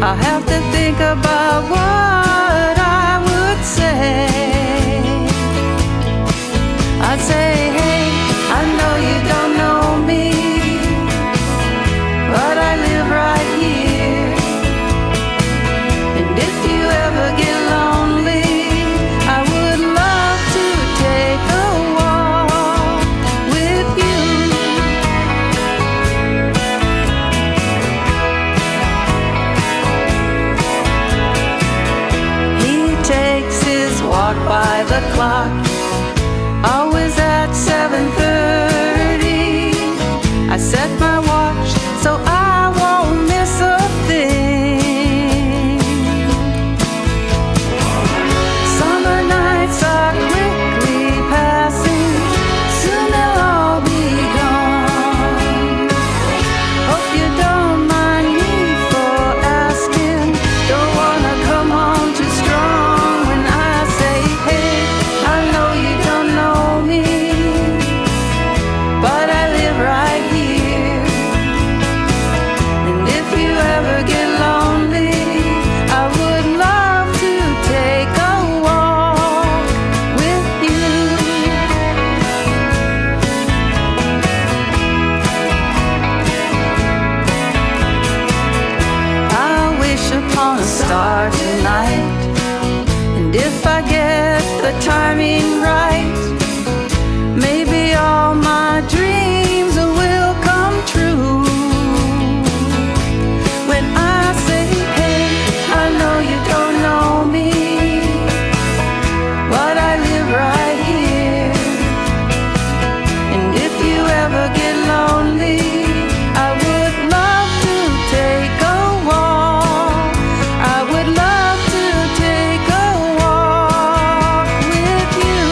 I'll have to think about what I would say. I'd say, hey, I know you don't know me, but I live right here. And if you ever get lonely, I would love to take a walk with you. He takes his walk by the clock, always at 7:30. I set my watch so I won't miss a thing. Summer nights are quickly passing, soon they'll all be gone. Hope you don't mind me for asking, don't wanna come on too strong when I say, hey, I know you don't know me, but I live right here. And if you ever get lonely, I would love to take a walk with you. I wish upon a star tonight, and if I get the timing right, maybe all my dreams will come true. When I say, hey, I know you don't know me, but I live right here. And if you ever get lonely, I would love to take a walk. I would love to take a walk with you.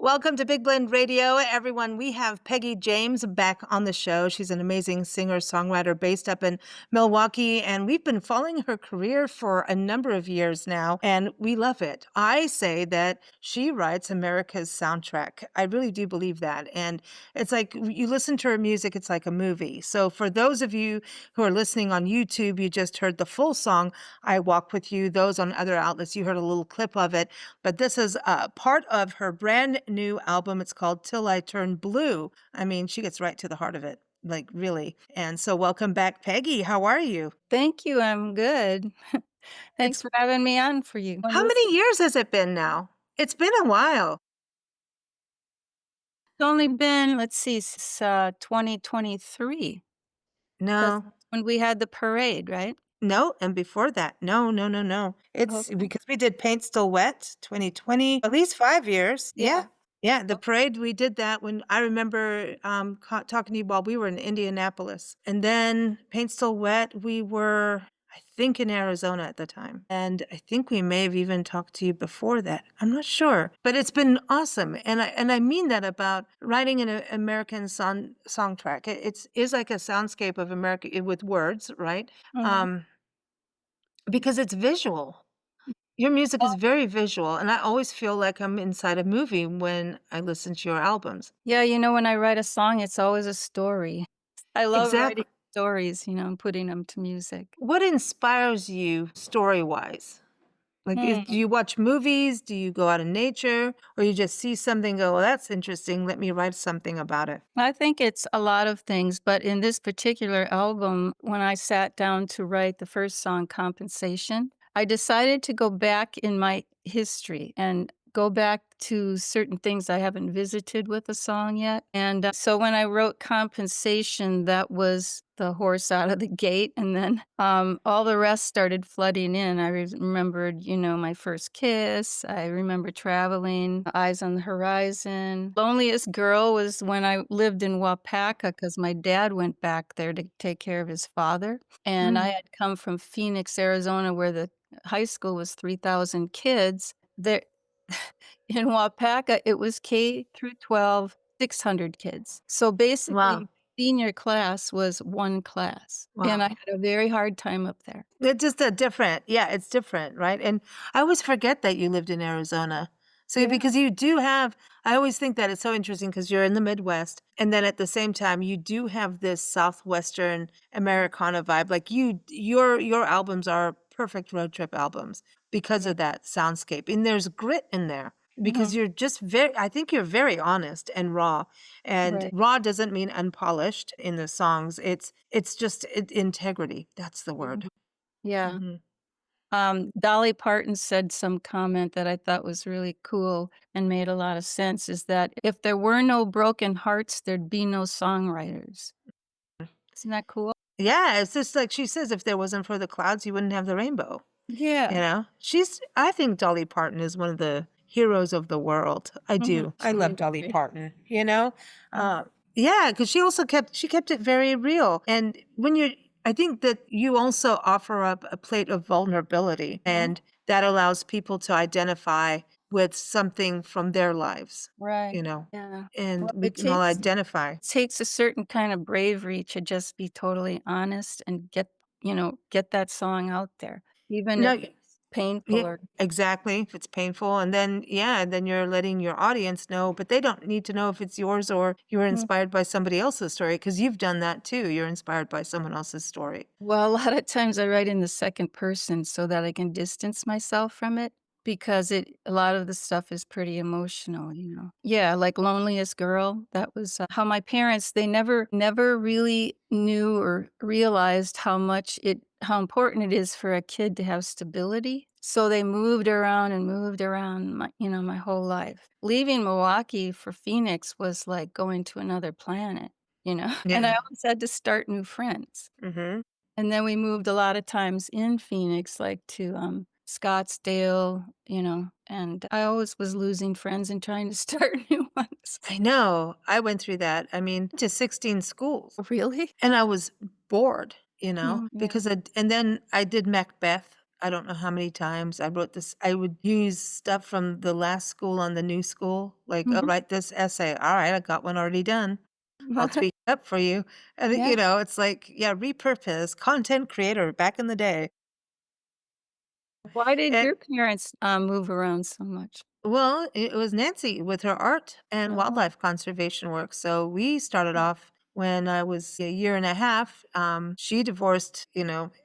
Welcome to Big Blend Radio, everyone. We have Peggy James back on the show. She's an amazing singer-songwriter based up in Milwaukee, and we've been following her career for a number of years now, and we love it. I say that she writes America's soundtrack. I really do believe that, and it's like you listen to her music, it's like a movie. So for those of you who are listening on YouTube, you just heard the full song, I Walk With You. Those on other outlets, you heard a little clip of it, but this is part of her brand new album. It's called Till I Turn Blue. I mean, she gets right to the heart of it, like really. And so welcome back, Peggy. How are you? Thank you. I'm good. Thanks It's for having me on for you. how many years has it been now? It's been a while. It's only been, let's see, since 2023. 'Cause No, when we had the parade, right? no, and before that, no. It's Okay. because we did Paint Still Wet, 2020, at least 5 years. Yeah. Yeah, the parade, we did that when I remember talking to you while we were in Indianapolis. And then Paint Still Wet, we were, I think, in Arizona at the time. And I think we may have even talked to you before that. I'm not sure. But it's been awesome. And I mean that about writing an American song track. It is like a soundscape of America with words, right? Mhm. Because it's visual. Your music is very visual, and I always feel like I'm inside a movie when I listen to your albums. Yeah, when I write a song, it's always a story. I love writing Exactly. stories, and putting them to music. What inspires you story-wise? Like, do Hmm. you watch movies? Do you go out in nature? Or you just see something, go, well, that's interesting. Let me write something about it. I think it's a lot of things, but in this particular album, when I sat down to write the first song, Compensation, I decided to go back in my history and go back to certain things I haven't visited with a song yet, and, so when I wrote Compensation, that was the horse out of the gate, and then, all the rest started flooding in. I remembered, my first kiss, I remember traveling, Eyes on the Horizon. Loneliest Girl was when I lived in Wapaka because my dad went back there to take care of his father, and I Mm. had come from Phoenix, Arizona, where the high school was 3,000 kids. There in Wapaka, it was K through 12, 600 kids. So, Wow. basically, senior class was 1 class, and Wow. I had a very hard time up there. It's just a different yeah, it's different, right? And I always forget that you lived in Arizona. So Yeah, because you do have I always think that it's so interesting because 'cause you're in the Midwest, and then at the same time, you do have this Southwestern Americana vibe. Like, your albums are perfect road trip albums because yeah, of that soundscape, and there's grit in there because mhm, you're just very I think you're very honest and raw, and right, raw doesn't mean unpolished in the songs. It's just integrity. That's the mhm, word. yeah. Mhm. Dolly Parton said some comment that I thought was really cool and made a lot of sense, is that if there were no broken hearts, there'd be no songwriters. Isn't that cool? Yeah, it's just like she says, "If there wasn't for the clouds, you wouldn't have the rainbow." You Yeah. know? I think Dolly Parton is one of the heroes of the world. I Mhm. do. I I love Dolly agree. Parton, you know? Mhm. Uh, yeah, because she kept it very real, and when you're I think that you also offer up a plate of vulnerability, Mhm. and that allows people to identify with something from their lives, Right. you know? Yeah. And Well, we it can all takes identify. takes a certain kind of bravery to just be totally honest and get that song out there, even if No it's painful Yeah, or exactly, if it's painful, and then yeah, then you're letting your audience know, but they don't need to know if it's yours or you were Mm. inspired by somebody else's story because 'cause you've done that too, you're inspired by someone else's story. Well, a lot of times I write in the second person so that I can distance myself from it because a lot of the stuff is pretty emotional. Yeah, like Loneliest Girl, that was, how my parents, they never really knew or realized how important it is for a kid to have stability. So they moved around and moved around my whole life. Leaving Milwaukee for Phoenix was like going to another planet, and I Yeah, always had to start new friends. mhm. And then we moved a lot of times in Phoenix, like, to, Scottsdale, and I always was losing friends and trying to start new ones. I know, I went through that, I mean, to 16 schools, Really? and I was bored, Yeah. because and then I did Macbeth, I don't know how many times, I would use stuff from the last school on the new school, like, "Oh, Mhm. write this essay." "Alright, I got one already done." I'll tweak it up for you. And, Yeah. it's like, yeah, repurpose, content creator back in the day. Why did And your parents, move around so much? well, it was Nancy with her art and Oh, wildlife conservation work. So we started mm, off when I was a year and a half. She divorced,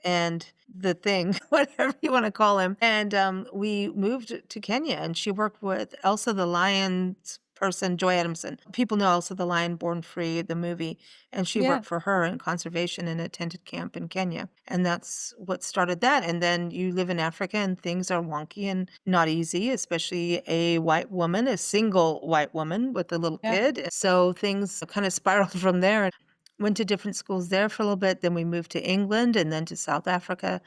and the thing, whatever you want to call him. And we moved to Kenya and she worked with Elsa the Lion's person, Joy Adamson. People know Elsa the Lion, Born Free, the movie. And she yeah, worked for her in conservation and attended camp in Kenya. And that's what started that. And then you live in Africa and things are wonky and not easy, especially a white woman, a single white woman with a little yeah, kid. So things kind of spiraled from there. Went to different schools there for a little bit. Then we moved to England and then to South Africa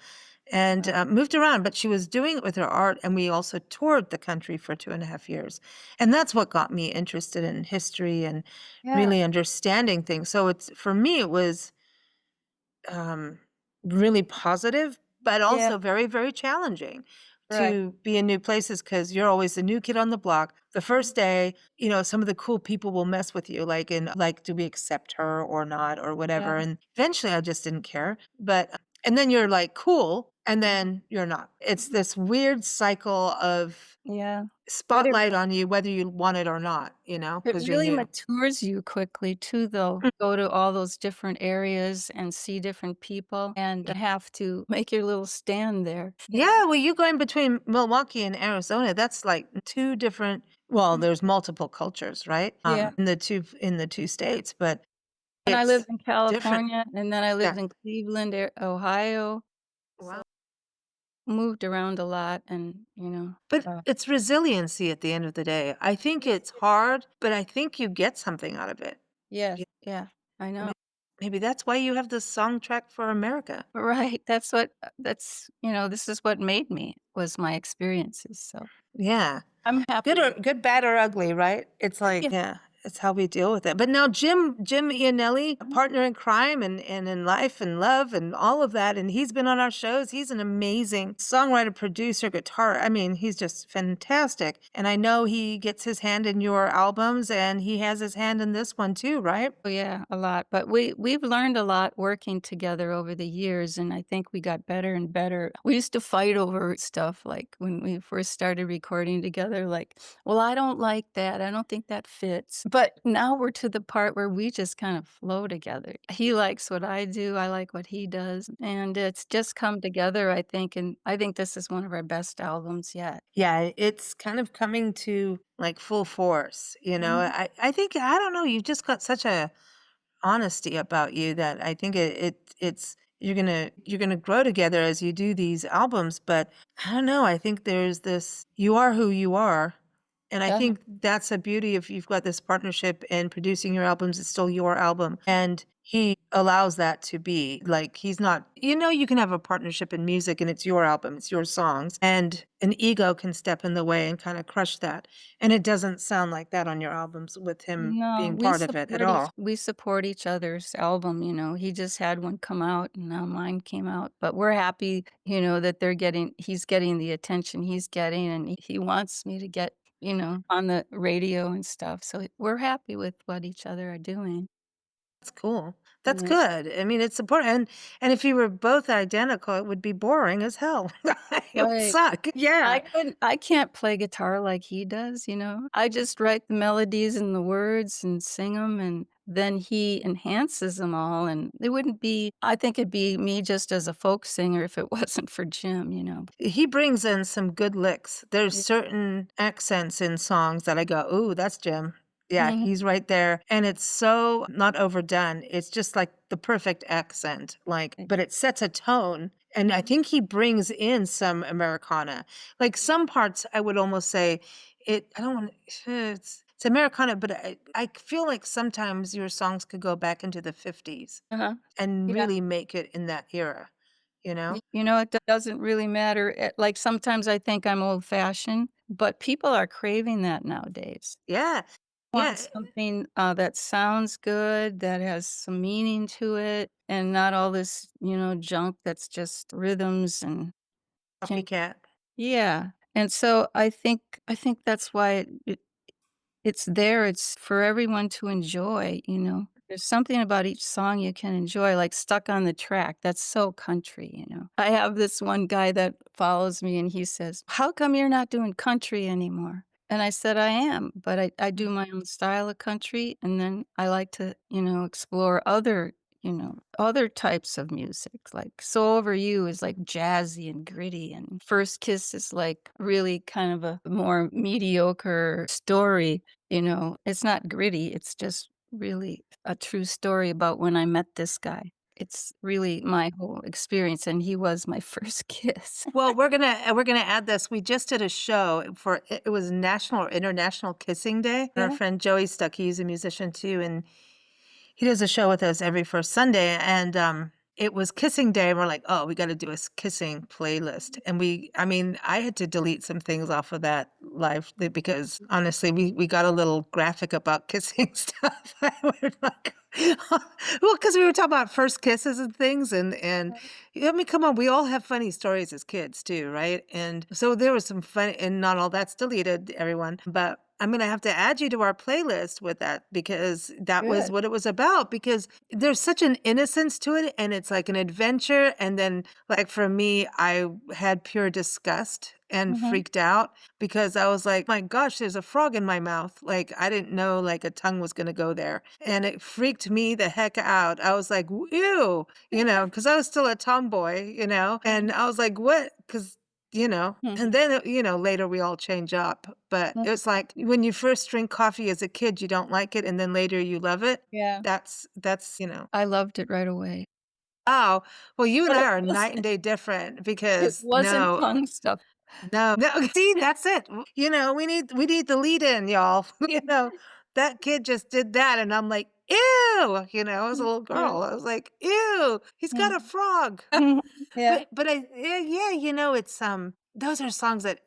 and wow, moved around. But she was doing it with her art. And we also toured the country for 2.5 years. And that's what got me interested in history and yeah, really understanding things. So for me, it was um, really positive, but yeah, also very, very challenging right, to be in new places because you're always the new kid on the block. The mhm, first day, some of the cool people will mess with you, like, do we accept her or not or yeah, whatever. And eventually, I just didn't care. And then you're like cool, and mhm, then you're not. It's this weird cycle of yeah, but spotlight on you, whether you want it or not, it because you're really new. matures you quickly too, though. Go to all those different areas and see different people and have to make your little stand there. Yeah, well, you going between Milwaukee and Arizona, that's like 2 different Mm, there's multiple cultures, right? yeah. In the 2 states, but And I it's lived in different. California, and then I Yeah. lived in Cleveland, Ohio. So Wow. moved around a lot and, But it's resiliency at the end of the day. I think it's hard, but I think you get something out of it. yes, Yeah, yeah, I may know. maybe that's why you have the song track for America. Right, this is what made me, was my experiences, so Yeah. I'm happy with Good, bad, or ugly, right? It's like, yeah. yeah, it's how we deal with it. But now Jim Eannelli, a partner in crime and in life and love and all of that, and he's been on our shows. He's an amazing songwriter, producer, guitar. I mean, he's just fantastic. And I know he gets his hand in your albums, and he has his hand in this one too, right? Oh, yeah, a lot, but we've learned a lot working together over the years, and I think we got better and better. We used to fight over stuff, like, when we first started recording together, like, "Well, I don't like that, I don't think that fits." But now we're to the part where we just kind of flow together. He likes what I do, I like what he does, and it's just come together, I think, and I think this is one of our best albums yet. Yeah, it's kind of coming to like full force, you know. Mhm. I think I don't know, you've just got such a honesty about you that I think it's you're gonna grow together as you do these albums, but I don't know, I think there's this you are who you are, and I Yeah. think that's a beauty if you've got this partnership and producing your albums, it's still your album, and he allows that to be. Like, he's not you can have a partnership in music and it's your album, it's your songs, and an ego can step in the way and kinda crush that, and it doesn't sound like that on your albums with him No, being part of it at all. we support each other's album, he just had one come out and now mine came out, but we're happy, that he's getting the attention he's getting and he wants me to get, on the radio and stuff, so we're happy with what each other are doing. That's cool. That's Yeah. good. I mean, it's important, and if you were both identical, it would be boring as hell. It would Right. suck. Yeah. I can't play guitar like he does, I just write the melodies and the words and sing them, and then he enhances them all, and it wouldn't be I think it'd be me just as a folk singer if it wasn't for Jim. He brings in some good licks. There's Yeah. certain accents in songs that I go, "Ooh, that's Jim." Yeah, Mhm. he's right there, and it's so not overdone. It's just like the perfect accent, like but it sets a tone, and I think he brings in some Americana. Like, some parts I would almost say I don't wanna it's Americana, but I feel like sometimes your songs could go back into the '50s Uh-huh. and Yeah. really make it in that era, you know? It doesn't really matter, like, sometimes I think I'm old-fashioned, but people are craving that nowadays. Yeah. Want Yeah, something, that sounds good, that has some meaning to it, and not all this, junk that's just rhythms and can copycat. yeah, and so I think that's why it's there, it's for everyone to enjoy. There's something about each song you can enjoy, like "Stuck on the Track," that's so country. I have this one guy that follows me, and he says, "How come you're not doing country anymore?" And I said, "I am, but I do my own style of country, and then I like to, explore other types of music, like So Over You is, like, jazzy and gritty, and First Kiss is, like, really kind of a more mediocre story." It's not gritty, it's just really a true story about when I met this guy. It's really my whole experience, and he was my first kiss. Well, we're gonna add this. We just did a show for it was National or International Kissing Day, and our Yeah, friend Joey Stuckey, he's a musician too, and he does a show with us every first Sunday, and, it was kissing day, and we're like, "Oh, we gotta do a kissing playlist," and I mean, I had to delete some things off of that live because, honestly, we got a little graphic about kissing stuff. We're like well, because we were talking about first kisses and things, and I mean, come on, we all have funny stories as kids too, right? And so there was some fun and not all that's deleted, everyone, but I'm gonna have to add you to our playlist with that because that was good. what it was about, because there's such an innocence to it, and it's like an adventure, and then, like, for me, I had pure disgust and Mhm. freaked out because I was like, "My gosh, there's a frog in my mouth." Like, I didn't know, like, a tongue was gonna go there, and it freaked me the heck out. I was like, "Ew," because I was still a tomboy, and I was like, "What?" Because Mhm. and then, later we all change up, but Mm, it's like when you first drink coffee as a kid, you don't like it, and then later you love it. yeah, That's. I loved it right away. Oh, well, you and but I it are night and wasn't day different it because wasn't no, punk stuff. no, see, that's it. We need the lead in, y'all. That kid just did that, and I'm like, "Ew," I was a Mm, little yeah, girl. I was like, "Ew, he's got a mhm. frog." Mhm. Yeah. But yeah, it's, those are songs that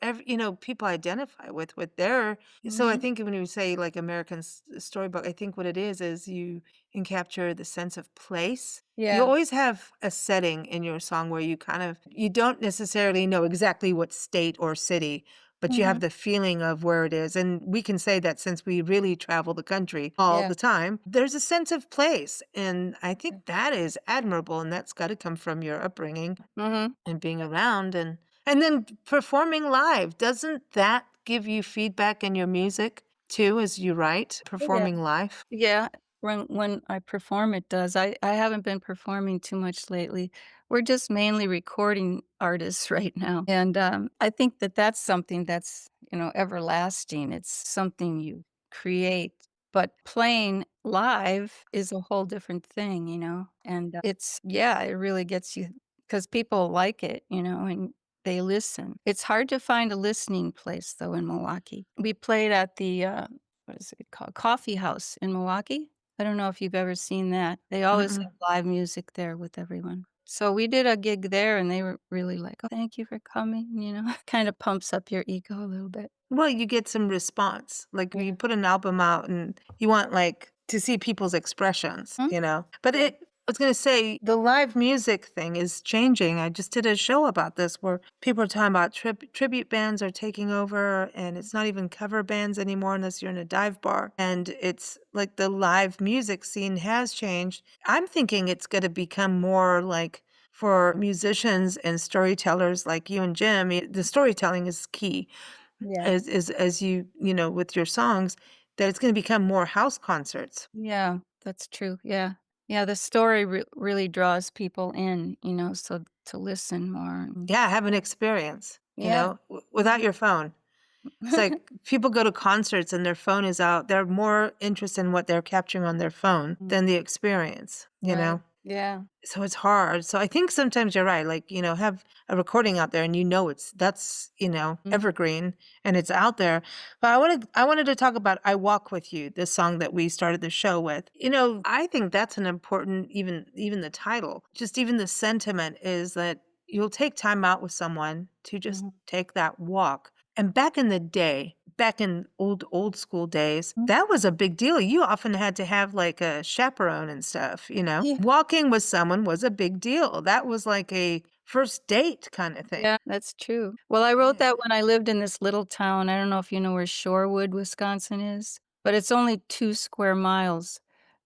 people identify with their so I Mhm. think when you say, like, American Storybook, I think what it is you can capture the sense of place. You Yeah. always have a setting in your song where you don't necessarily know exactly what state or city, but you have Mhm. the feeling of where it is, and we can say that since we really travel the country all Yeah. the time, there's a sense of place, and I think that is admirable, and that's gotta come from your upbringing Mhm. and being around and then performing live. Doesn't that give you feedback in your music too as you write, Oh, yeah. performing live? Yeah, when I perform, it does. I haven't been performing too much lately. We're just mainly recording artists right now, and, I think that that's something that's, everlasting. It's something you create, but playing live is a whole different thing, and, it's yeah, it really gets you because people like it, and they listen. It's hard to find a listening place, though, in Milwaukee. We played at the, what is it called? Coffee House in Milwaukee. I don't know if you've ever seen that. They always Mm-mm. have live music there with everyone. So we did a gig there and they were really like, "Oh, thank you for coming," Kinda pumps up your ego a little bit. Well, you get some response. Like, you Yeah. put an album out and you want, like, to see people's expressions, Mm? But Yeah. I was gonna say, the live music thing is changing. I just did a show about this where people are talking about tribute bands are taking over, and it's not even cover bands anymore unless you're in a dive bar, and it's like the live music scene has changed. I'm thinking it's gonna become more like for musicians and storytellers like you and Jim, the storytelling is key Yeah. as with your songs, that it's gonna become more house concerts. Yeah, that's true, yeah. Yeah, the story really draws people in, so to listen more and Yeah, have an experience, yeah. without Mhm. your phone. It's like people go to concerts and their phone is out. They're more interested in what they're capturing on their phone Mm, than the experience, you right. know? Yeah. So it's hard. So I think sometimes you're right, like, have a recording out there and that's Mhm. evergreen and it's out there. But I wanted to talk about I Walk With You, this song that we started the show with. I think that's an important even the title. Just even the sentiment is that you'll take time out with someone to just Mhm. take that walk. And back in the day, back in old school days, Mm. that was a big deal. You often had to have, like, a chaperone and stuff. Yeah. Walking with someone was a big deal. That was like a first date kinda thing. Yeah, that's true. Well, I wrote Yeah. that when I lived in this little town. I don't know if you know where Shorewood, Wisconsin is, but it's only 2 square miles,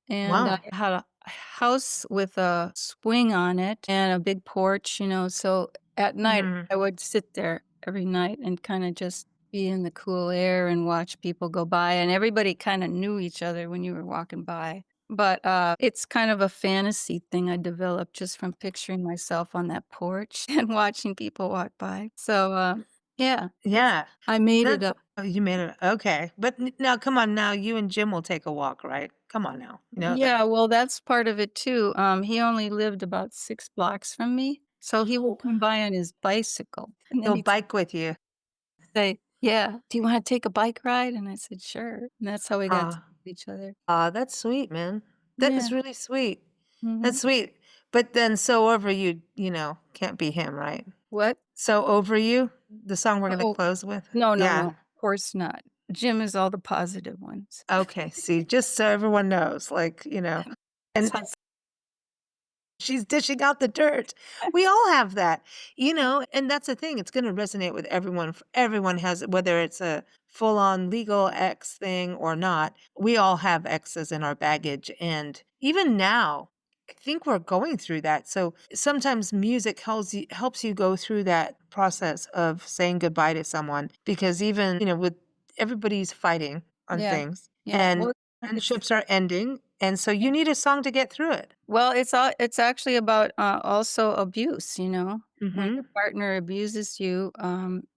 and I Wow. had a house with a swing on it and a big porch, so at night, Mhm. I would sit there every night and kinda just be in the cool air and watch people go by, and everybody kinda knew each other when you were walking by. But, it's kind of a fantasy thing I developed just from picturing myself on that porch and watching people walk by. So, yeah, that's Yeah. I made it That up. oh, you made it okay. But n now come on now, you and Jim will take a walk, right? Come on now. You know that Yeah, well, that's part of it too. He only lived about 6 blocks from me, so he would Oh, come by on his bicycle, and then he'll he'd bike with you. say, "Yeah, do you wanna take a bike ride?" And I said, "Sure." And that's how we got to Aw. know each other. Aw, that's sweet, man. That Yeah. is really sweet. That's Mhm. sweet. But then "So Over You" can't be him, right? What? "So Over You," the song we're gonna Oh, close with? no, no, Yeah. no, of course not. Jim is all the positive ones. Okay, see, just so everyone knows, like, and Sounds she's dishing out the dirt. We all have that, and that's the thing, it's gonna resonate with everyone. Everyone has it, whether it's a full-on legal ex thing or not. We all have exes in our baggage, and even now, I think we're going through that. So sometimes music helps you go through that process of saying goodbye to someone because even with everybody's fighting on yeah, things yeah, and well, it's friendships are ending, and so you need a song to get through it. it's actually about, also abuse, When your Mhm. partner abuses you,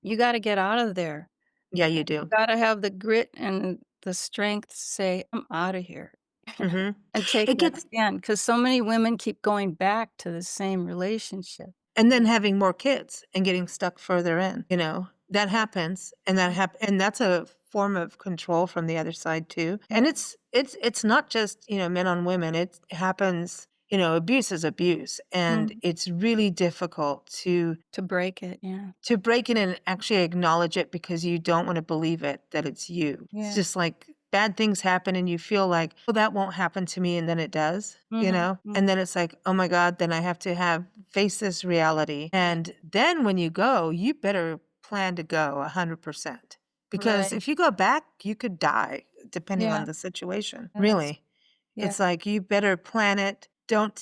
you gotta get out of there. Yeah, you You do. gotta have the grit and the strength to say, "I'm outta here." Mhm. and take It that gets stand because so many women keep going back to the same relationship. and then having more kids and getting stuck further in, you know? That happens, and and that's a form of control from the other side too. Yeah, And it's not just, you know, men on women. It happens, you know, abuse is abuse, and mhm, it's really difficult to break it, yeah. to break it and actually acknowledge it because you don't wanna believe it that it's you. It's Yeah. just like bad things happen and you feel like, "Well, that won't happen to me," and then it does, you Mhm, know? mm, And then it's like, "Oh my god, then I have to have face this reality." And then when you go, you better plan to go 100% because right. if you go back, you could die depending on Yeah, the situation, yes, really. yeah. It's like you better plan it. Don't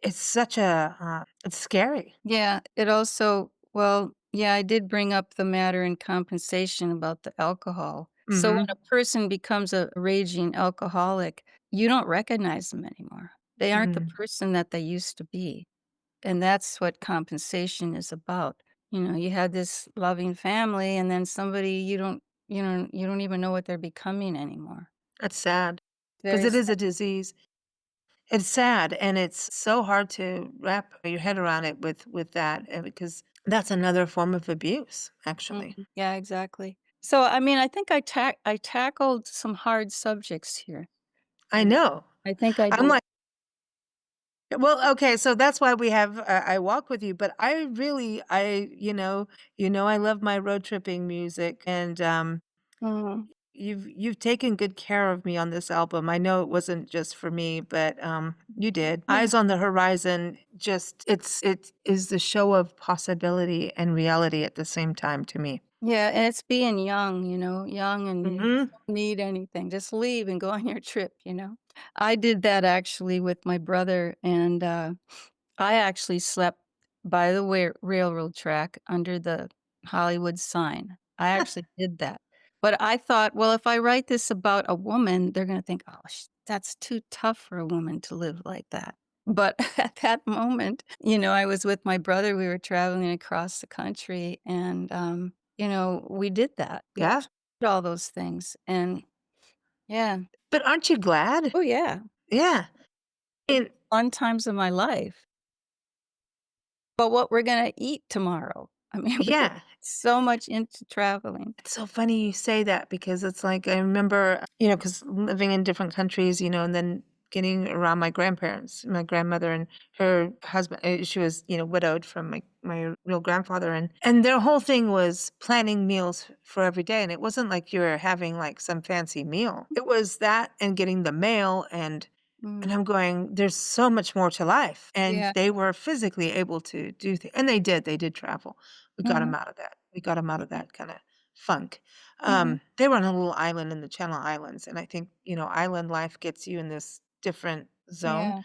it's such a, it's scary. Yeah, it also well, yeah, I did bring up the matter in compensation about the alcohol. So when Mhm. a person becomes a raging alcoholic, you don't recognize them anymore. They aren't the Mm. person that they used to be, and that's what compensation is about. You know, you had this loving family and then somebody you don't even know what they're becoming anymore. That's sad because Very it is sad. a disease. It's sad, and it's so hard to wrap your head around it with that, because that's another form of abuse, actually. Mhm. Yeah, exactly. So, I mean, I think I tackled some hard subjects here. I And know. I think I I'm did. like, well, okay, so that's why we have, I Walk With You, but I really I love my road tripping music, and, Mhm. you've taken good care of me on this album. I know it wasn't just for me, but, you did. Yeah. Eyes on the Horizon, just it is the show of possibility and reality at the same time to me. Yeah, and it's being young, young and you Mhm. don't need anything. Just leave and go on your trip. I did that actually with my brother, and, I actually slept by the railroad track under the Hollywood sign. I actually did that. But I thought, well, if I write this about a woman, they're gonna think, "Oh, that's too tough for a woman to live like that." But at that moment, I was with my brother, we were traveling across the country, and, we did that. We Yeah. actually did all those things, and yeah. But aren't you glad? Oh, yeah. Yeah. And Fun times of my life. But what we're gonna eat tomorrow. I mean, we were yeah. so much into traveling. It's so funny you say that because it's like I remember, because living in different countries, and then getting around my grandparents, my grandmother and her husband. She was, widowed from my real grandfather, and their whole thing was planning meals for every day. And it wasn't like you were having like some fancy meal. It was that and getting the mail and Mm, I'm going, there's so much more to life. And yeah. they were physically able to do things. And they did travel. We got them Mhm, out of that. We got them out of that kind of funk. mhm. They were on a little island in the Channel Islands. And I think, island life gets you in this different zone. Yeah.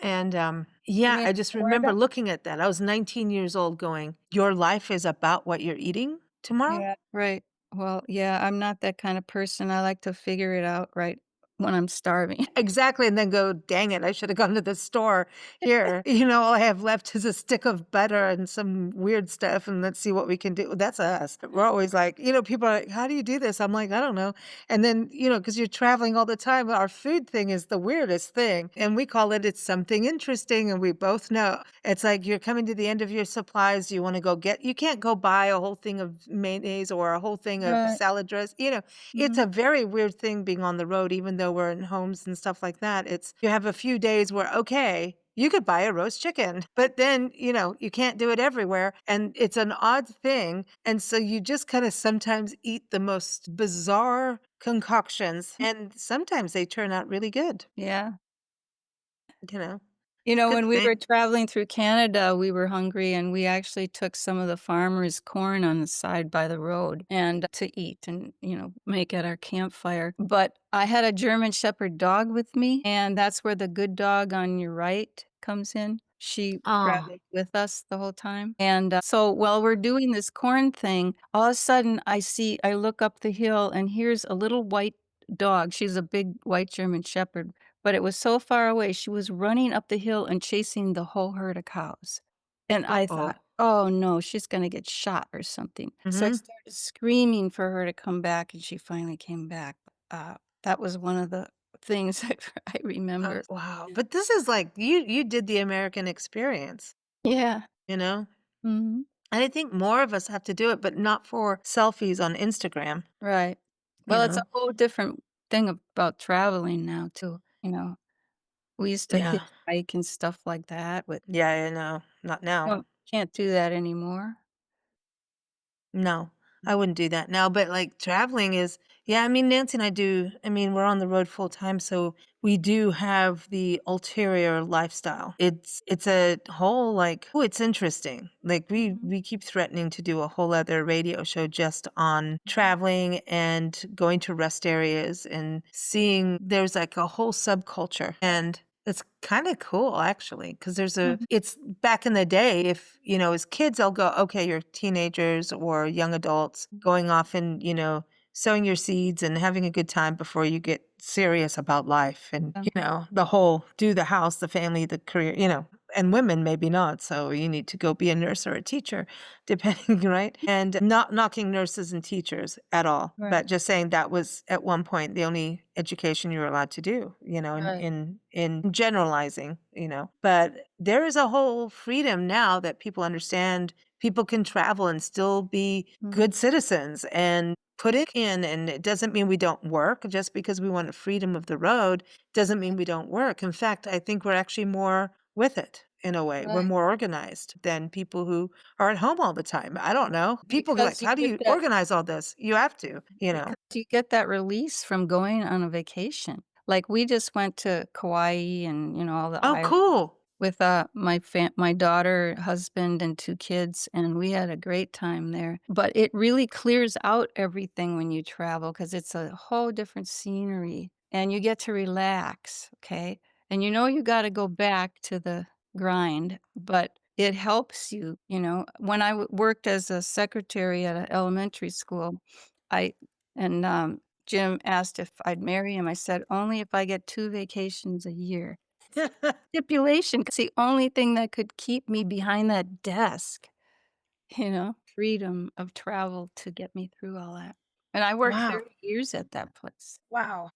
And You yeah, mean I just remember Florida? looking at that. I was 19 years old going, your life is about what you're eating tomorrow? Yeah. Right. Well, yeah, I'm not that kind of person. I like to figure it out right when I'm starving. Exactly, and then go, "Dang it, I shoulda gone to the store. Here, all I have left is a stick of butter and some weird stuff, and let's see what we can do." That's us. We're always like, people are like, "How do you do this?" I'm like, "I don't know." And then, because 'cause you're traveling all the time, our food thing is the weirdest thing, and we call it's something interesting, and we both know. It's like you're coming to the end of your supplies, you wanna go get you can't go buy a whole thing of mayonnaise or a whole thing of Right. salad it's Mhm. a very weird thing being on the road, even though we're in homes and stuff like that. It's you have a few days where, okay, you could buy a roast chicken, but then, you can't do it everywhere. And it's an odd thing. And so you just kind of sometimes eat the most bizarre concoctions. And sometimes they turn out really good, Yeah. you know. It's a good When we thing. were traveling through Canada, we were hungry and we actually took some of the farmers' corn on the side by the road and to eat and, make at our campfire. But I had a German Shepherd dog with me, and that's where the good dog on your right comes in. She Oh, traveled with us the whole time. And so while we're doing this corn thing, all of a sudden I look up the hill and here's a little white dog. She's a big white German Shepherd, but it was so far away, she was running up the hill and chasing the whole herd of cows. And I uh-oh. thought, "Oh, no, she's gonna get shot or something." So I Mhm. started screaming for her to come back, and she finally came back. That was one of the things I remember. Wow. But this is like you did the American experience, Yeah. you know? Mhm. And I think more of us have to do it, but not for selfies on Instagram, Right. you Well, it's a know? whole different thing about traveling now too, you know? We used to Yeah. hitchhike and stuff like that, but Yeah, I know. Not now. no, can't do that anymore. No, I wouldn't do that now, but, like, traveling is yeah, I mean, Nancy and I do I mean, we're on the road full time, so we do have the ulterior lifestyle. It's a whole, like oh, it's interesting. Like, Mhm. we keep threatening to do a whole other radio show just on traveling and going to rest areas and seeing there's, like, a whole subculture, and it's kinda cool, actually, because there's a Mhm. it's back in the day, if, as kids, I'll go, "Okay, you're teenagers or young adults going off and, sowing your seeds and having a good time before you get serious about life," and, Yeah. the whole do the house, the family, the career, and women maybe not, so you need to go be a nurse or a teacher, depending, right? And not knocking nurses and teachers at all, Right. but just saying that was at one point the only education you were allowed to do, Right. in generalizing, But there is a whole freedom now that people understand people can travel and still be Mhm. good citizens and put it in, and it doesn't mean we don't work. Just because we want a freedom of the road doesn't mean we don't work. In fact, I think we're actually more with it in a way. We're Right. more organized than people who are at home all the time. I don't know. People are like, Because you "How do get you that organize all this?" You have to, you know? because you get that release from going on a vacation. Like, we just went to Kauai and, all the Oh, islands cool. with, my daughter, husband, and 2 kids, and we had a great time there. But it really clears out everything when you travel because it's a whole different scenery, and you get to relax, okay? And you gotta go back to the grind, but it helps you, you know? When I worked as a secretary at an elementary school, I and, Jim asked if I'd marry him, I said, "Only if I get 2 vacations a year." Stipulation, 'cause the only thing that could keep me behind that desk, freedom of travel to get me through all that. And I worked Wow. 30 years at that place. Wow.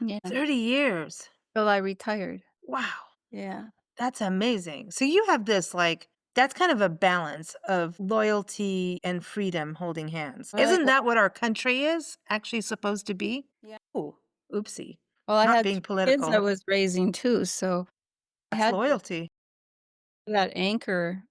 Yeah, 30 years. till I retired. Wow. Yeah. That's amazing. So you have this, like that's kind of a balance of loyalty and freedom holding hands. Right, Isn't well that what our country is actually supposed to be? yeah. Ooh, oopsie. Well, I Not had being 3 kids I political. was raising too, so I That's had to loyalty. have that anchor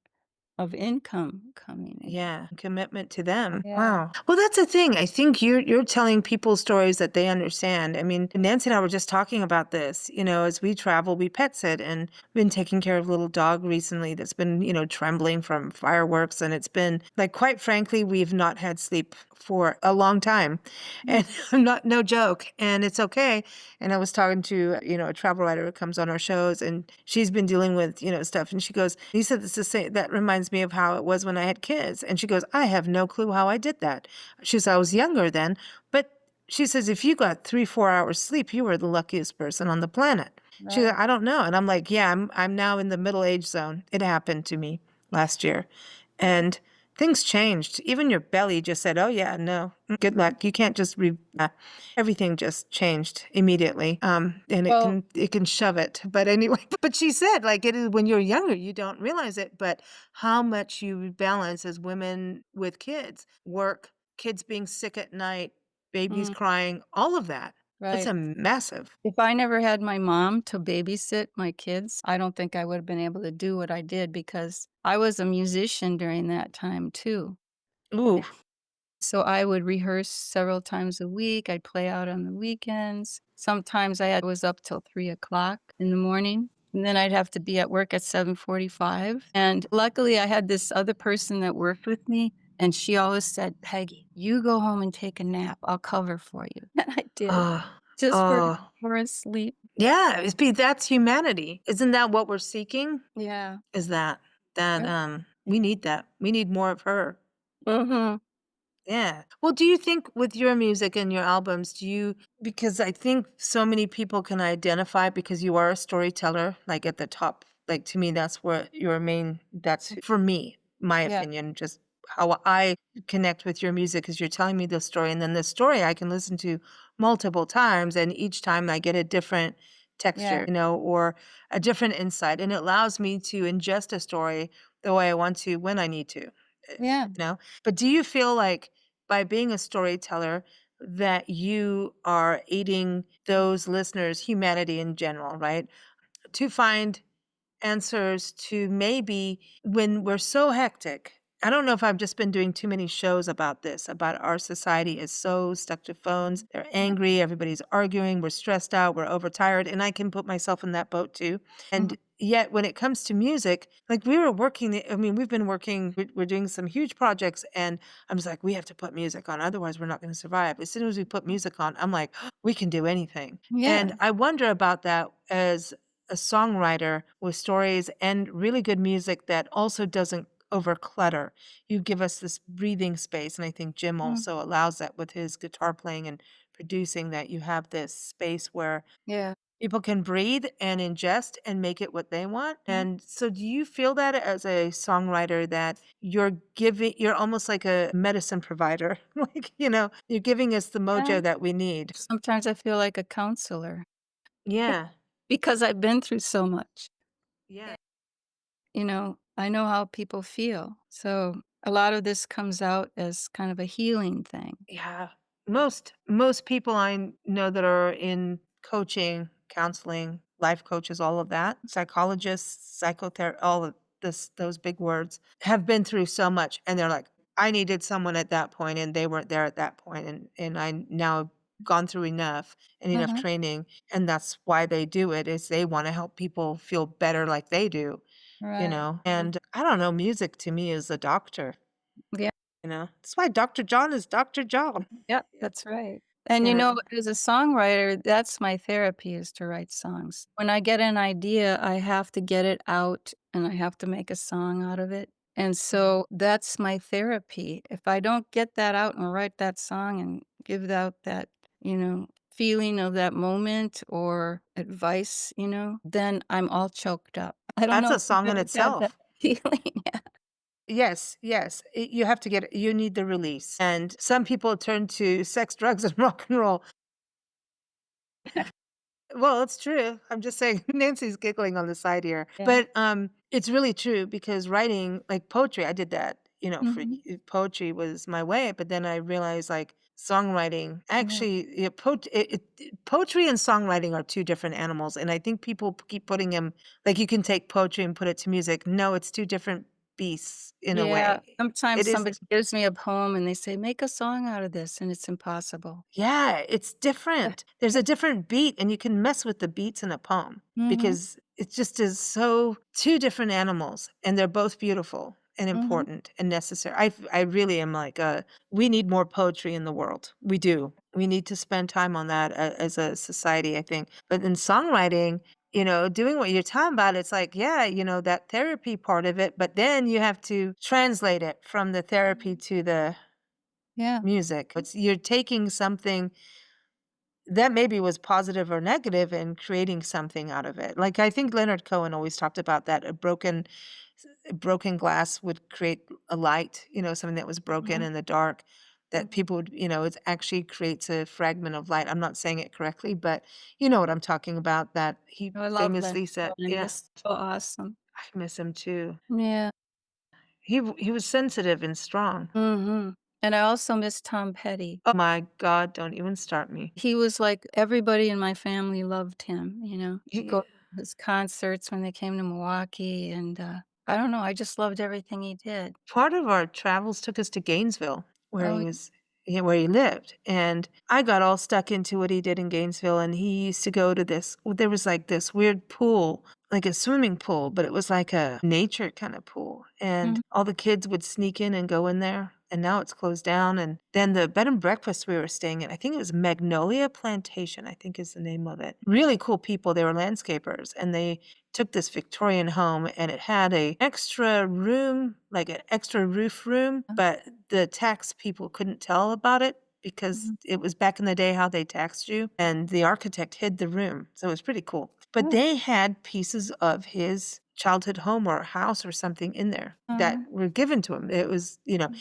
of income coming in. Yeah, commitment to them. Yeah. Wow. Well, that's the thing. I think you're telling people stories that they understand. I mean, Nancy and I were just talking about this. As we travel, we pet sit and been taking care of a little dog recently that's been, trembling from fireworks, and it's been like quite frankly, we've not had sleep for a long time. Mm, And I'm not no joke. And it's okay. And I was talking to, a travel writer who comes on our shows, and she's been dealing with, stuff. And she goes, "You said this the same that reminds me of how it was when I had kids." And she goes, "I have no clue how I did that." She says, "I was younger then." But she says, "If you got 3, 4 hours sleep, you were the luckiest person on the planet." She said, right. "I don't know." And I'm like, "Yeah, I'm now in the middle age zone. It happened to me last year." And things changed. Even your belly just said, "Oh yeah, no, good luck. You can't just everything just changed immediately." And it Well, can shove it. But anyway, but she said, like it is when you're younger, you don't realize it, but how much you balance as women with kids, work, kids being sick at night, babies mm, crying, all of that. It's right. a massive. If I never had my mom to babysit my kids, I don't think I would have been able to do what I did because I was a musician during that time too. Ooh. So I would rehearse several times a week. I'd play out on the weekends. Sometimes I was up till 3 o'clock in the morning. And then I'd have to be at work at 7:45. And luckily I had this other person that worked with me. And she always said, "Peggy, you go home and take a nap. I'll cover for you." And I did, Oh, just for an oh. hour of sleep. Yeah, that's humanity. Isn't that what we're seeking? Yeah. Is that Right. we need that. We need more of her. Mhm. Yeah. Well, do you think with your music and your albums, because I think so many people can identify because you are a storyteller, like at the top. Like to me, that's where your main, that's for me, my Yeah. opinion, just how I connect with your music is you're telling me the story, and then the story I can listen to multiple times, and each time I get a different texture, Yeah. or a different insight, and it allows me to ingest a story the way I want to when I need to, Yeah. you know? But do you feel like by being a storyteller that you are aiding those listeners, humanity in general, right, to find answers to maybe when we're so hectic. I don't know if I've just been doing too many shows about this, about our society is so stuck to phones. They're Yeah. angry, everybody's arguing, we're stressed out, we're overtired, and I can put myself in that boat too. Mhm. And yet when it comes to music, like we were working, I mean, we've been working, we're doing some huge projects, and I'm just like, we have to put music on, otherwise we're not going to survive. As soon as we put music on, I'm like, we can do anything. Yeah. And I wonder about that as a songwriter with stories and really good music that also doesn't overclutter. You give us this breathing space, and I think Jim Mm. also allows that with his guitar playing and producing, that you have this space where Yeah. people can breathe and ingest and make it what they want. Mhm. And so do you feel that as a songwriter that you're almost like a medicine provider, like, you're giving us the Yeah. mojo that we need. Sometimes I feel like a counselor Yeah. because I've been through so much. Yeah. I know how people feel. So a lot of this comes out as kind of a healing thing. Yeah. Most people I know that are in coaching, counseling, life coaches, all of that, psychologists, psychotherapy, all of those big words, have been through so much, and they're like, I needed someone at that point and they weren't there at that point, and I now gone through enough and enough Mhm. training, and that's why they do it, is they want to help people feel better like they do, Right. and I don't know, music to me is a doctor. Yeah. That's why Dr. John is Dr. John. Yep, Yeah. that's right. And You know? as a songwriter, that's my therapy is to write songs. When I get an idea, I have to get it out and I have to make a song out of it. And so that's my therapy. If I don't get that out and write that song and give out that, feeling of that moment or advice, then I'm all choked up. I don't That's know a if you've song in ever had that itself. feeling. Yeah. Yes, yes. You have to get it. You need the release. And some people turn to sex, drugs, and rock and roll. Well, it's true. I'm just saying Nancy's giggling on the side here. Yeah. But it's really true because writing like poetry, I did that, Mhm. poetry was my way, but then I realized like songwriting Yeah. actually poetry and songwriting are two different animals, and I think people keep putting them like you can take poetry and put it to music. No, it's two different beasts in a Yeah, way. sometimes It is. somebody gives me a poem and they say, "Make a song out of this," and it's impossible. Yeah, it's different. There's a different beat, and you can mess with the beats in a poem Mhm, because it just is so two different animals, and they're both beautiful and mhm. important and necessary. I really am like, we need more poetry in the world. We do. We need to spend time on that as a society, I think. But in songwriting, doing what you're talking about, it's like, yeah, that therapy part of it, but then you have to translate it from the therapy to the Yeah. music. You're taking something that maybe was positive or negative and creating something out of it. Like I think Leonard Cohen always talked about that a broken glass would create a light, something that was broken Mhm. in the dark that people would, it actually creates a fragment of light. I'm not saying it correctly, but you know what I'm talking about, that he I love Leonard famously said, Cohen, yeah, he's so awesome. I miss him too. Yeah. He was sensitive and strong. Mhm. And I also miss Tom Petty. Oh my God, don't even start me. He was like everybody in my family loved him, to Yeah. go to his concerts when they came to Milwaukee, and, I don't know, I just loved everything he did. Part of our travels took us to Gainesville, where Oh, he was yeah, where he lived, and I got all stuck into what he did in Gainesville, and he used to go to there was, like, this weird pool, like a swimming pool, but it was like a nature kinda pool, and mhm, all the kids would sneak in and go in there, and now it's closed down, and then the bed and breakfast we were staying at, I think it was Magnolia Plantation, I think is the name of it. Really cool people, they were landscapers, and they took this Victorian home, and it had a extra room, like an extra roof room, but the tax people couldn't tell about it because mhm. it was back in the day how they taxed you, and the architect hid the room, so it was pretty cool. But Oh, they had pieces of his childhood home or house or something in there that Uh-huh. were given to him. It was,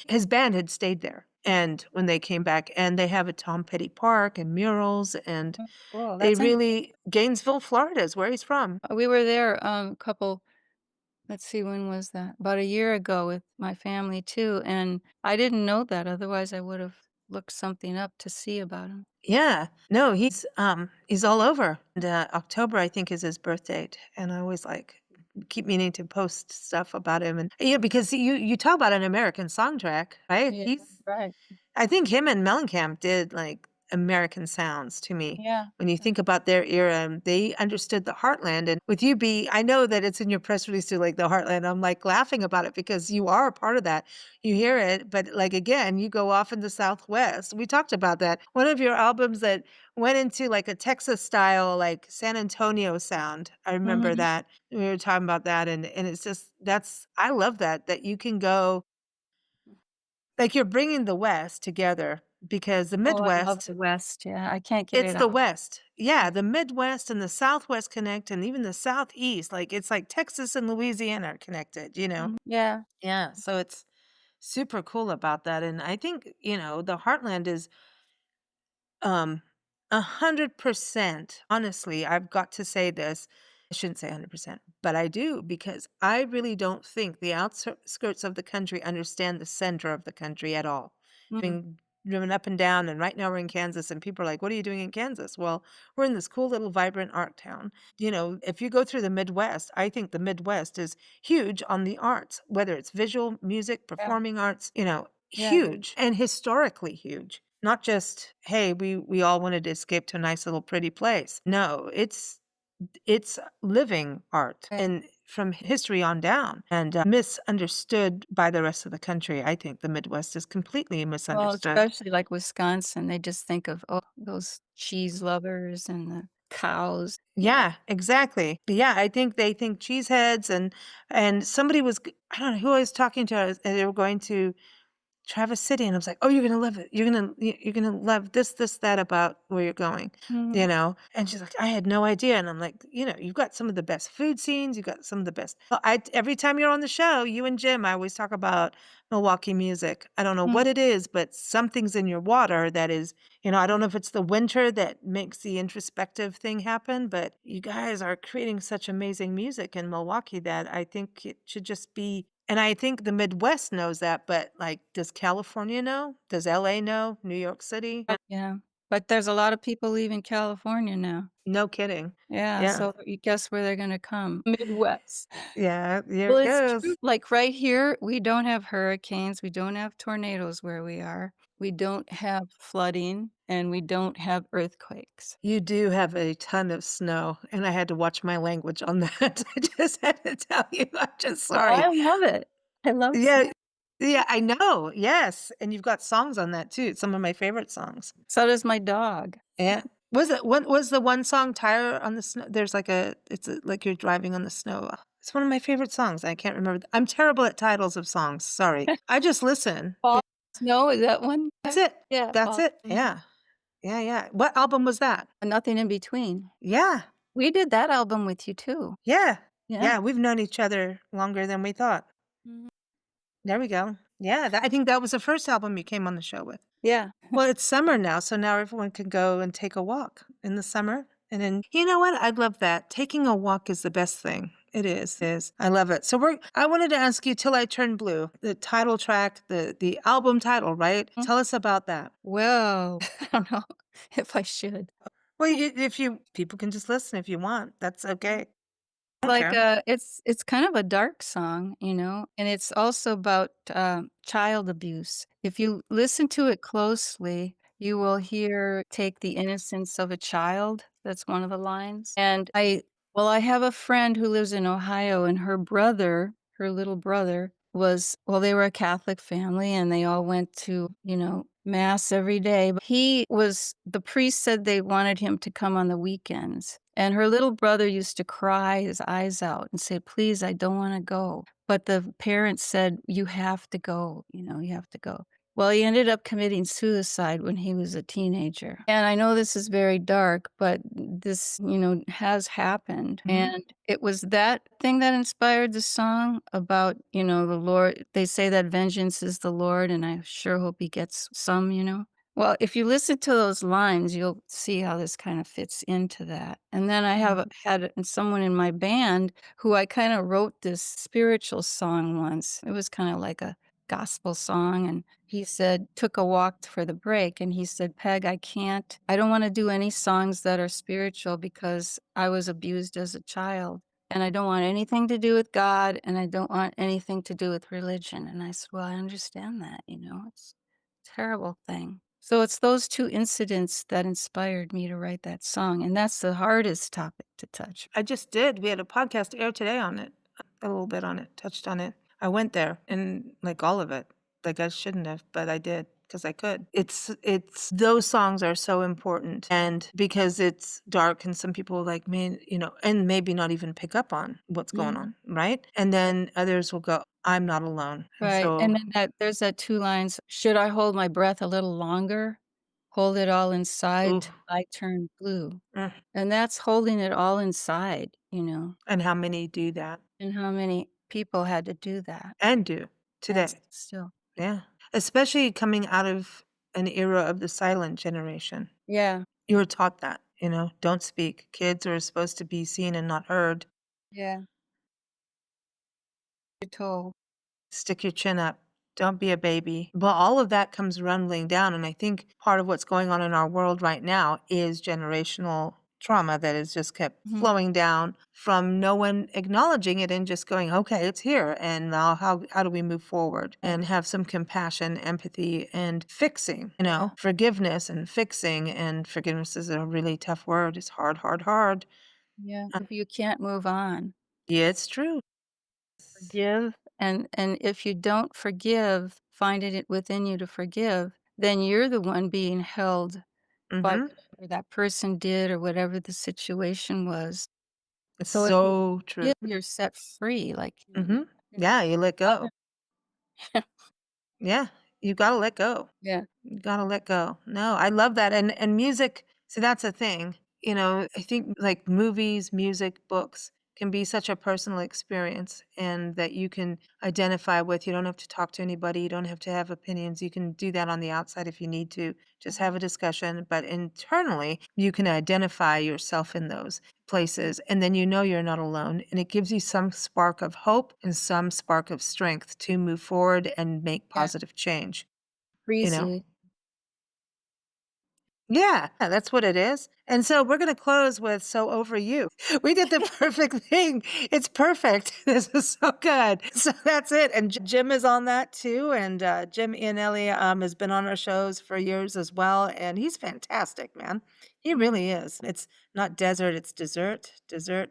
his band had stayed there. And when they came back, and they have a Tom Petty Park and murals, and Oh, cool. they That's in really Gainesville, Florida is where he's from. we were there, a couple let's see, when was that? About a year ago with my family too, and I didn't know that, otherwise I would've looked something up to see about him. Yeah. No, he's all over. And October, I think, is his birth date. And I always like keep meaning to post stuff about him. And yeah, because you talk about an American songtrack, right? Yeah, He's right. I think him and Mellencamp did like American sounds to me. Yeah. When you think about their era, and they understood the heartland. And with you, B, I know that it's in your press release to like the heartland. I'm like laughing about it because you are a part of that. You hear it, but like again, you go off in the Southwest. We talked about that. One of your albums that went into like a Texas style, like San Antonio sound. I remember Mhm. that. We were talking about that, and it's just I love that you can go like you're bringing the West together because the Oh, I love Midwest, the West, yeah, I can't get it's it the out. West. Yeah, the Midwest and the Southwest connect, and even the Southeast. Like it's like Texas and Louisiana are connected, you know? Mhm. Yeah. Yeah. So it's super cool about that. And I think, the Heartland is 100%. Honestly, I've got to say this. I shouldn't say 100%, but I do because I really don't think the outskirts of the country understand the center of the country at all. Mhm. Being driven up and down, and right now we're in Kansas, and people are like, "What are you doing in Kansas?" Well, we're in this cool little vibrant art town. If you go through the Midwest, I think the Midwest is huge on the arts, whether it's visual, music, Yeah. performing arts, Yeah, it is. huge and historically huge. Not just, "Hey, we all wanted to escape to a nice little pretty place." No, it's living art Right. and from history on down, and, misunderstood by the rest of the country. I think the Midwest is completely Well, misunderstood. especially like Wisconsin, they just think of, oh, those cheese lovers and the cows. Yeah, exactly. Yeah, I think they think cheeseheads, and somebody I don't know who I was talking to, and they were going to Traverse City, and I was like, "Oh, you're gonna love it. You're gonna love this, that about where you're going," Mhm. And she's like, "I had no idea," and I'm like, You've got some of the best food scenes. You've got some of the best." Well, I every time you're on the show, you and Jim, I always talk about Milwaukee music. I don't know Mhm. what it is, but something's in your water that is, I don't know if it's the winter that makes the introspective thing happen, but you guys are creating such amazing music in Milwaukee that I think it should just be. And I think the Midwest knows that, but, like, does California know? Does LA know? New York City? Yeah, but there's a lot of people leaving California now. No kidding. Yeah, Yeah. so you guess where they're gonna come? Midwest. Yeah, here Well, it it's true. goes. Like, right here, we don't have hurricanes, we don't have tornadoes where we are, we don't have flooding, and we don't have earthquakes. You do have a ton of snow, and I had to watch my language on that. I just had to tell you, I'm just Oh, sorry. I love it. I love Yeah, snow. yeah, I know, yes, and you've got songs on that too, some of my favorite songs. So does my dog. Yeah. Was the one song "Tire on the Snow"? There's like like you're driving on the snow. It's one of my favorite songs. I can't remember. I'm terrible at titles of songs. Sorry. I just listen. Fall Snow, is that one? That's it. Yeah, That's fall it. mhm. Yeah. Yeah, yeah. What album was that? Nothing in between. Yeah. We did that album with you too. Yeah. Yeah. Yeah, we've known each other longer than we thought. Mhm. There we go. Yeah, I think that was the first album you came on the show with. Yeah. Well, it's summer now, so now everyone can go and take a walk in the summer. And then, you know what? I love that. Taking a walk is the best thing. It is. I love it. So I wanted to ask you Till I Turn Blue, the title track, the album title, right? Mm. Tell us about that. Well, I don't know if I should. Well, if you people can just listen if you want. That's okay. I don't Like, care. it's kind of a dark song, and it's also about, child abuse. If you listen to it closely, you will hear, "Take the innocence of a child." That's one of the lines, and I have a friend who lives in Ohio, and her little brother they were a Catholic family, and they all went to, mass every day, but the priest said they wanted him to come on the weekends, and her little brother used to cry his eyes out and say, "Please, I don't wanna go." But the parents said, "You have to go, you have to go." Well, he ended up committing suicide when he was a teenager. And I know this is very dark, but this, has happened. Mhm. And it was that thing that inspired the song about, the Lord. They say that vengeance is the Lord, and I sure hope he gets some. Well, if you listen to those lines, you'll see how this kind of fits into that. And then I have had someone in my band who I kind of wrote this spiritual song once. It was kind of like a gospel song, and he said, took a walk for the break, and he said, Peg, I don't want to do any songs that are spiritual because I was abused as a child, and I don't want anything to do with God, and I don't want anything to do with religion. And I said, well, I understand that, it's a terrible thing. So it's those two incidents that inspired me to write that song, and that's the hardest topic to touch. I just did. We had a podcast air today on it, a little bit on it, touched on it. I went there and like all of it. Like I shouldn't have, but I did because I could. It's those songs are so important, and because it's dark and some people like me, and maybe not even pick up on what's going Yeah. on, right? And then others will go, I'm not alone. And Right, so and then there's that 2 lines, "Should I hold my breath a little longer? Hold it all inside ooh, till I turn blue." mm. And that's holding it all inside, And how many do that and how many people had to do that, and do and today? still. Yeah. Especially coming out of an era of the silent generation. Yeah, You were taught that, don't speak. Kids are supposed to be seen and not heard. yeah, you're told. Stick your chin up. Don't be a baby. But all of that comes rumbling down. And I think part of what's going on in our world right now is generational trauma that has just kept Mhm, flowing down from no one acknowledging it and just going, okay, it's here. And now how do we move forward and have some compassion, empathy, and fixing, forgiveness and fixing. And forgiveness is a really tough word. It's hard, hard, hard. yeah, if you can't move on, Yeah, it's true. forgive, and if you don't forgive, find it within you to forgive, then you're the one being held by Mm-hmm. whatever that person did or whatever the situation was. It's So if you so true. forgive, you're set free, like, Mm-hmm. you're Yeah, you let go. not Yeah, you gotta let go. Yeah, You gotta let go. No, I love that, and music so that's the thing, I think, like, movies, music, books can be such a personal experience and that you can identify with. You don't have to talk to anybody, you don't have to have opinions, you can do that on the outside if you need to, just have a discussion, but internally, you can identify yourself in those places, and then you're not alone, and it gives you some spark of hope and some spark of strength to move forward and make yeah, positive change, you frees know? you. Yeah, that's what it is. And so we're going to close with So Over You. We did the perfect thing. It's perfect. This is so good. So that's it. And Jim is on that too. And Jim Eannelli has been on our shows for years as well. And he's fantastic, man. He really is. It's not desert, it's dessert. Dessert.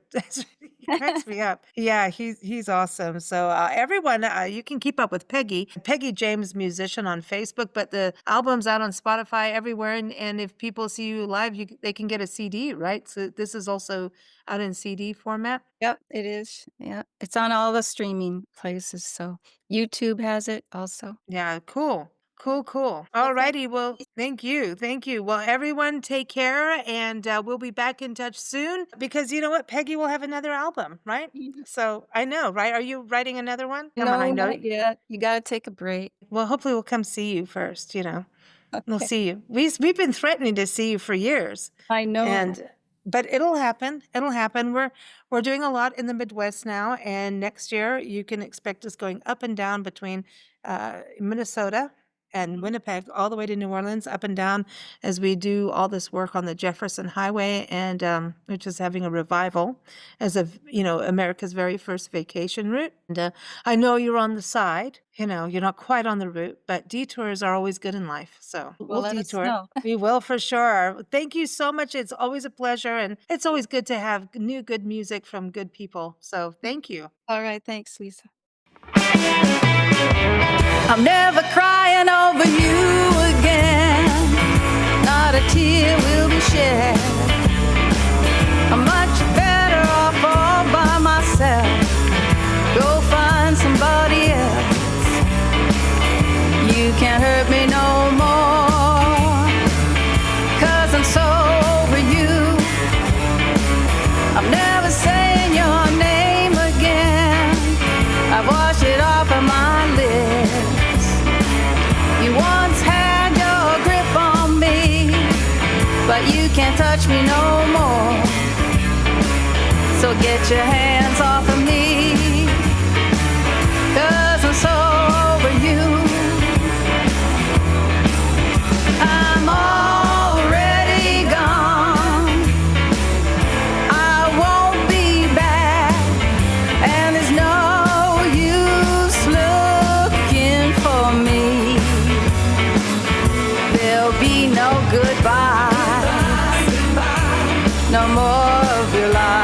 He cracks me up. Yeah, he's awesome. So everyone, you can keep up with Peggy James musician on Facebook, but the album's out on Spotify everywhere. And if people see you live, they can get a CD, right? So this is also out in CD format. Yep, it is. Yeah, it's on all the streaming places, so YouTube has it also. Yeah, cool. Cool, cool. Well, All thank righty. Well, thank you. Thank you. Well, everyone take care and we'll be back in touch soon because you know what? Peggy will have another album, right? you. So I know, right? Are you writing another one? Come on, I No, know. not yet. You gotta take a break. Well, hopefully we'll come see you first, We'll Okay. see you. We've been threatening to see you for years. I know. And but it'll happen. It'll happen. We're doing a lot in the Midwest now, and next year you can expect us going up and down between Minnesota and Winnipeg, all the way to New Orleans, up and down as we do all this work on the Jefferson Highway, and which is having a revival as of America's very first vacation route. And I know you're on the side. You're not quite on the route, but detours are always good in life. So Well, we'll let us detour. know. We will for sure. Thank you so much. It's always a pleasure, and it's always good to have new good music from good people. So thank you. All right, thanks, Lisa. I'm never crying over you again. Not a tear will be shed. I'm much better off all by myself. Go find somebody else. You can't hurt me can't touch me no more. So get your hands off of me, 'cause I'm so over you. I'm already gone. I won't be back, and there's no use looking for me. There'll be no goodbye, no more of your life.